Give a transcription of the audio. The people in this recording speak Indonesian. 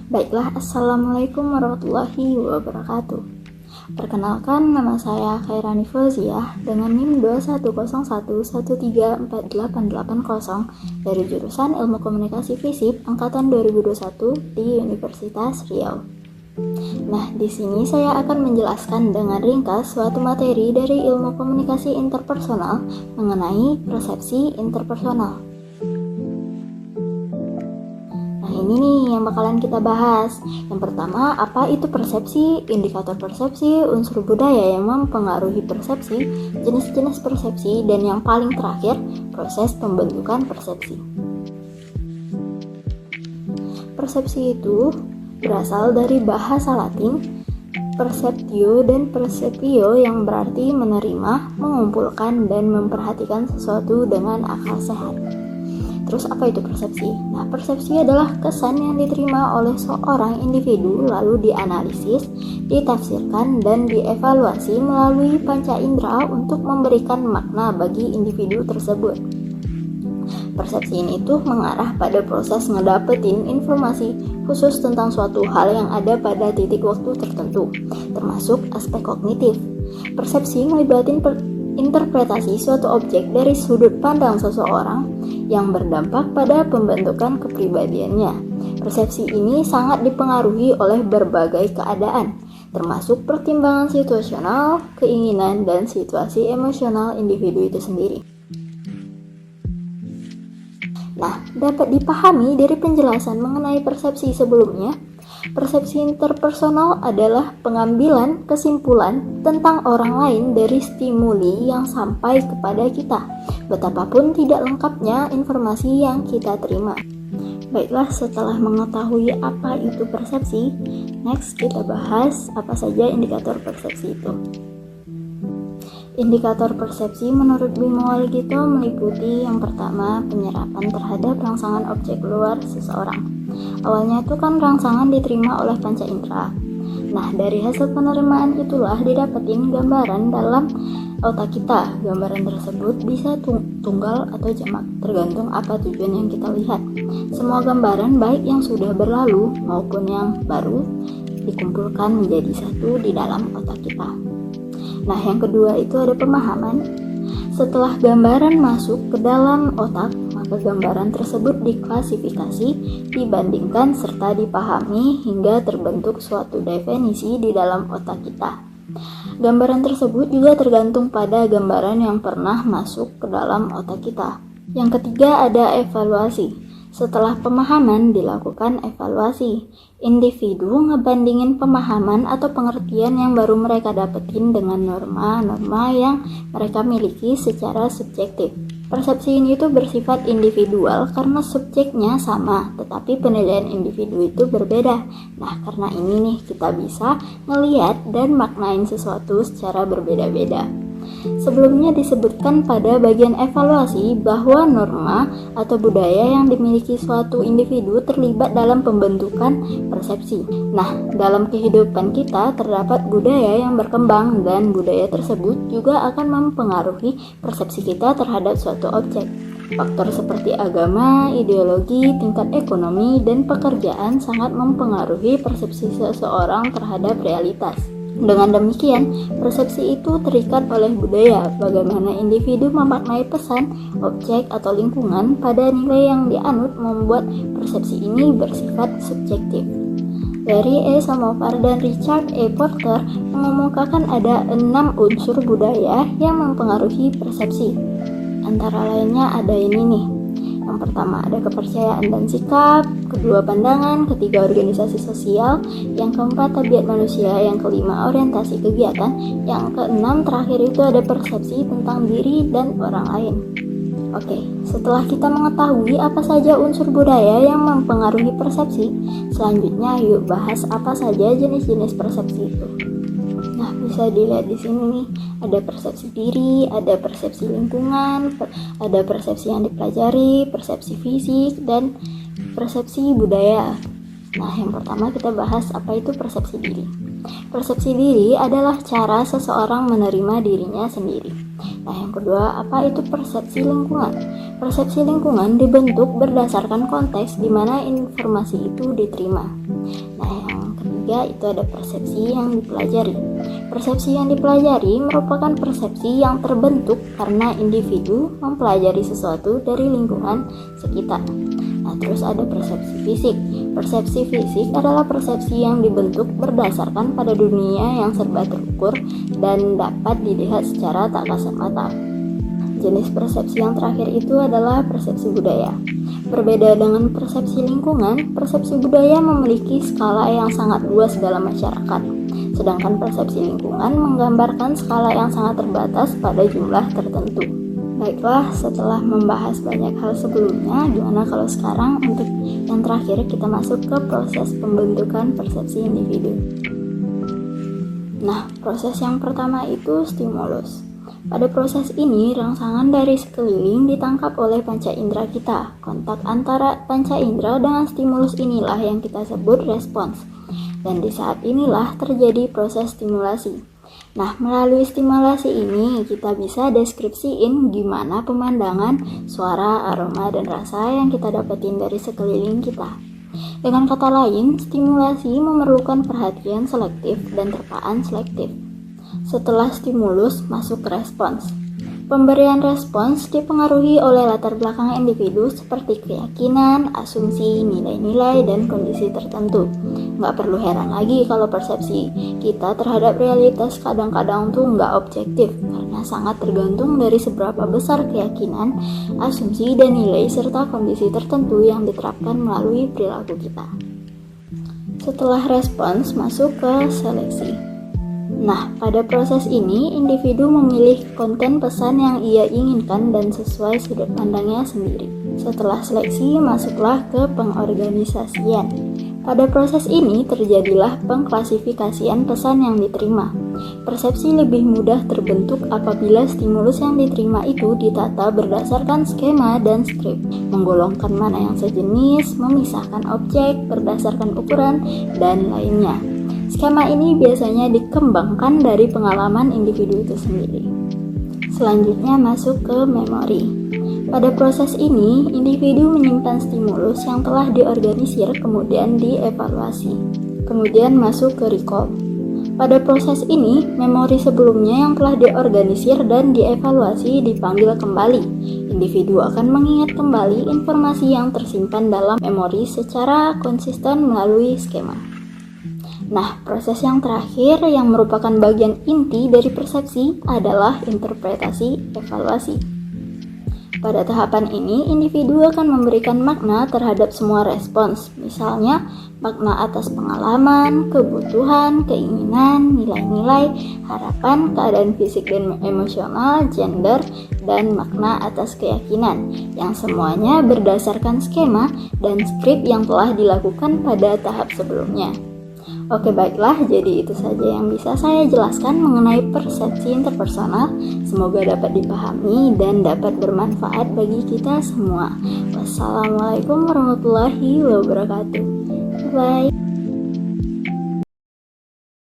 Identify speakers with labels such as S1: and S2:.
S1: Baiklah, Assalamualaikum warahmatullahi wabarakatuh. Perkenalkan, nama saya Khairani Fauziah dengan NIM 2101134880 dari jurusan Ilmu Komunikasi FISIP angkatan 2021 di Universitas Riau. Nah, di sini saya akan menjelaskan dengan ringkas suatu materi dari Ilmu Komunikasi Interpersonal mengenai persepsi interpersonal. Ini nih yang bakalan kita bahas. Yang pertama, apa itu persepsi, indikator persepsi, unsur budaya yang mempengaruhi persepsi, jenis-jenis persepsi, dan yang paling terakhir, proses pembentukan persepsi. Persepsi itu berasal dari bahasa Latin perceptio dan percepio yang berarti menerima, mengumpulkan, dan memperhatikan sesuatu dengan akal sehat. Terus apa itu persepsi? Nah, persepsi adalah kesan yang diterima oleh seorang individu lalu dianalisis, ditafsirkan, dan dievaluasi melalui panca indera untuk memberikan makna bagi individu tersebut. Persepsi ini tuh mengarah pada proses ngedapetin informasi khusus tentang suatu hal yang ada pada titik waktu tertentu, termasuk aspek kognitif. Persepsi melibatkan interpretasi suatu objek dari sudut pandang seseorang yang berdampak pada pembentukan kepribadiannya. Persepsi ini sangat dipengaruhi oleh berbagai keadaan, termasuk pertimbangan situasional, keinginan, dan situasi emosional individu itu sendiri. Nah, dapat dipahami dari penjelasan mengenai persepsi sebelumnya. Persepsi interpersonal adalah pengambilan kesimpulan tentang orang lain dari stimuli yang sampai kepada kita, betapapun tidak lengkapnya informasi yang kita terima. Baiklah, setelah mengetahui apa itu persepsi, next kita bahas apa saja indikator persepsi itu. Indikator persepsi menurut Bimo Waligito meliputi yang pertama, penyerapan terhadap rangsangan objek luar seseorang. Awalnya itu kan rangsangan diterima oleh panca indera. Nah, dari hasil penerimaan itulah didapetin gambaran dalam otak kita. Gambaran tersebut bisa tunggal atau jamak, tergantung apa tujuan yang kita lihat. Semua gambaran baik yang sudah berlalu maupun yang baru dikumpulkan menjadi satu di dalam otak kita. Nah, yang kedua itu ada pemahaman. Setelah gambaran masuk ke dalam otak, maka gambaran tersebut diklasifikasi, dibandingkan, serta dipahami hingga terbentuk suatu definisi di dalam otak kita. Gambaran tersebut juga tergantung pada gambaran yang pernah masuk ke dalam otak kita. Yang ketiga ada evaluasi. Setelah pemahaman dilakukan evaluasi. Individu ngebandingin pemahaman atau pengertian yang baru mereka dapetin dengan norma-norma yang mereka miliki secara subjektif. Persepsi ini tuh bersifat individual karena subjeknya sama, tetapi penilaian individu itu berbeda. Nah, karena ini nih kita bisa ngelihat dan maknain sesuatu secara berbeda-beda. Sebelumnya disebutkan pada bagian evaluasi bahwa norma atau budaya yang dimiliki suatu individu terlibat dalam pembentukan persepsi. Nah, dalam kehidupan kita terdapat budaya yang berkembang dan budaya tersebut juga akan mempengaruhi persepsi kita terhadap suatu objek. Faktor seperti agama, ideologi, tingkat ekonomi, dan pekerjaan sangat mempengaruhi persepsi seseorang terhadap realitas. Dengan demikian, persepsi itu terikat oleh budaya, bagaimana individu memaknai pesan, objek, atau lingkungan pada nilai yang dianut membuat persepsi ini bersifat subjektif. Larry E. Samovar dan Richard E. Porter mengemukakan ada 6 unsur budaya yang mempengaruhi persepsi. Antara lainnya ada ini nih. Yang pertama ada kepercayaan dan sikap, kedua pandangan, ketiga organisasi sosial, yang keempat tabiat manusia, yang kelima orientasi kegiatan, yang keenam terakhir itu ada persepsi tentang diri dan orang lain. Oke, setelah kita mengetahui apa saja unsur budaya yang mempengaruhi persepsi, selanjutnya yuk bahas apa saja jenis-jenis persepsi itu. Nah, bisa dilihat di sini nih, ada persepsi diri, ada persepsi lingkungan, ada persepsi yang dipelajari, persepsi fisik, dan persepsi budaya. Nah, yang pertama kita bahas apa itu persepsi diri. Persepsi diri adalah cara seseorang menerima dirinya sendiri. Nah, yang kedua, apa itu persepsi lingkungan? Persepsi lingkungan dibentuk berdasarkan konteks di mana informasi itu diterima. Nah, yang ketiga itu ada persepsi yang dipelajari. Persepsi yang dipelajari merupakan persepsi yang terbentuk karena individu mempelajari sesuatu dari lingkungan sekitar. Nah, terus ada persepsi fisik. Persepsi fisik adalah persepsi yang dibentuk berdasarkan pada dunia yang serba terukur dan dapat dilihat secara tak kasat mata. Jenis persepsi yang terakhir itu adalah persepsi budaya. Berbeda dengan persepsi lingkungan, persepsi budaya memiliki skala yang sangat luas dalam masyarakat. Sedangkan persepsi lingkungan menggambarkan skala yang sangat terbatas pada jumlah tertentu. Baiklah, setelah membahas banyak hal sebelumnya, gimana kalau sekarang untuk yang terakhir kita masuk ke proses pembentukan persepsi individu. Nah, proses yang pertama itu stimulus. Pada proses ini, rangsangan dari sekeliling ditangkap oleh panca indera kita. Kontak antara panca indera dengan stimulus inilah yang kita sebut respons. Dan di saat inilah terjadi proses stimulasi. Nah, melalui stimulasi ini kita bisa deskripsiin gimana pemandangan, suara, aroma, dan rasa yang kita dapetin dari sekeliling kita. Dengan kata lain, stimulasi memerlukan perhatian selektif dan terpaan selektif. Setelah stimulus, masuk ke respons. Pemberian respons dipengaruhi oleh latar belakang individu seperti keyakinan, asumsi, nilai-nilai, dan kondisi tertentu. Nggak perlu heran lagi kalau persepsi kita terhadap realitas kadang-kadang tuh nggak objektif, karena sangat tergantung dari seberapa besar keyakinan, asumsi, dan nilai serta kondisi tertentu yang diterapkan melalui perilaku kita. Setelah respons, masuk ke seleksi. Nah, pada proses ini, individu memilih konten pesan yang ia inginkan dan sesuai sudut pandangnya sendiri. Setelah seleksi, masuklah ke pengorganisasian. Pada proses ini, terjadilah pengklasifikasian pesan yang diterima. Persepsi lebih mudah terbentuk apabila stimulus yang diterima itu ditata berdasarkan skema dan skrip, menggolongkan mana yang sejenis, memisahkan objek berdasarkan ukuran, dan lainnya. Skema ini biasanya dikembangkan dari pengalaman individu itu sendiri. Selanjutnya masuk ke memori. Pada proses ini, individu menyimpan stimulus yang telah diorganisir kemudian dievaluasi. Kemudian masuk ke recall. Pada proses ini, memori sebelumnya yang telah diorganisir dan dievaluasi dipanggil kembali. Individu akan mengingat kembali informasi yang tersimpan dalam memori secara konsisten melalui skema. Nah, proses yang terakhir yang merupakan bagian inti dari persepsi adalah interpretasi evaluasi. Pada tahapan ini, individu akan memberikan makna terhadap semua respons, misalnya makna atas pengalaman, kebutuhan, keinginan, nilai-nilai, harapan, keadaan fisik dan emosional, gender, dan makna atas keyakinan, yang semuanya berdasarkan skema dan skrip yang telah dilakukan pada tahap sebelumnya. Oke, baiklah, jadi itu saja yang bisa saya jelaskan mengenai persepsi interpersonal. Semoga dapat dipahami dan dapat bermanfaat bagi kita semua. Wassalamualaikum warahmatullahi wabarakatuh. Bye.